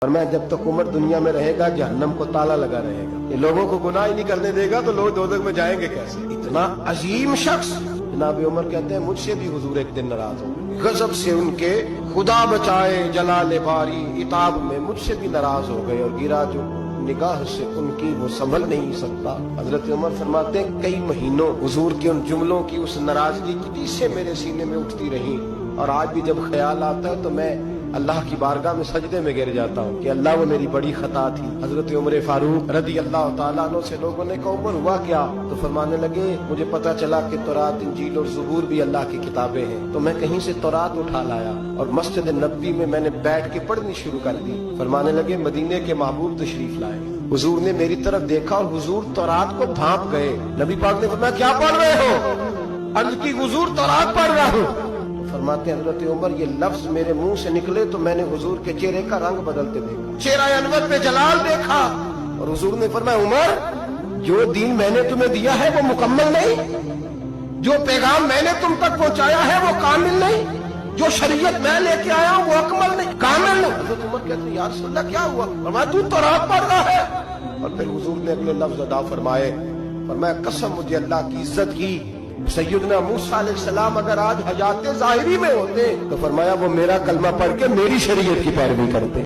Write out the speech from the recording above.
اور میں جب تک عمر دنیا میں رہے گا جہنم کو تالا لگا رہے گا، یہ لوگوں کو گناہ ہی نہیں کرنے دے گا تو لوگ دوزخ میں جائیں گے کیسے؟ اتنا عظیم شخص جناب عمر کہتے ہیں مجھ سے بھی حضور ایک دن ناراض ہو گئے، غضب سے ان کے خدا بچائے جلال باری عتاب میں مجھ سے بھی ناراض ہو گئے، اور گرا جو نگاہ سے ان کی وہ سنبھل نہیں سکتا۔ حضرت عمر فرماتے ہیں کئی مہینوں حضور کے ان جملوں کی اس ناراضگی کی ٹیسیں میرے سینے میں اٹھتی رہی، اور آج بھی جب خیال آتا ہے تو میں اللہ کی بارگاہ میں سجدے میں گر جاتا ہوں کہ اللہ وہ میری بڑی خطا تھی۔ حضرت عمر فاروق رضی اللہ تعالیٰ عنہ سے لوگوں نے کہا عمر ہوا کیا؟ تو فرمانے لگے مجھے پتا چلا کہ تورات انجیل اور زبور بھی اللہ کی کتابیں ہیں، تو میں کہیں سے تورات اٹھا لایا اور مسجد نبوی میں نے بیٹھ کے پڑھنی شروع کر دی۔ فرمانے لگے مدینے کے محبوب تشریف لائے، حضور نے میری طرف دیکھا اور حضور تورات کو بھانپ گئے۔ نبی پاک نے فرمایا کیا پڑھ رہے ہو؟ عرض کی حضور تورات پڑھ رہا ہوں۔ فرماتے ہیں حضرت عمر یہ لفظ میرے منہ سے نکلے تو میں نے حضور کے چہرے کا رنگ بدلتے دیکھا، چہرہ انور پہ جلال دیکھا، اور حضور نے فرمایا عمر جو دین میں نے تمہیں دیا ہے وہ مکمل نہیں، جو پیغام میں نے تم تک پہنچایا ہے وہ کامل نہیں، جو شریعت میں لے کے آیا ہوں وہ اکمل نہیں، کامل نہیں۔ حضرت عمر کہتے ہیں یا رسول اللہ کیا ہوا؟ فرمایا تو تورات پڑھ رہا ہے۔ اور پھر حضور نے اگلے لفظ ادا فرمائے، فرمایا قسم مجھے اللہ کی عزت کی، سیدنا موسیٰ علیہ السلام اگر آج حیات ظاہری میں ہوتے تو فرمایا وہ میرا کلمہ پڑھ کے میری شریعت کی پیروی کرتے۔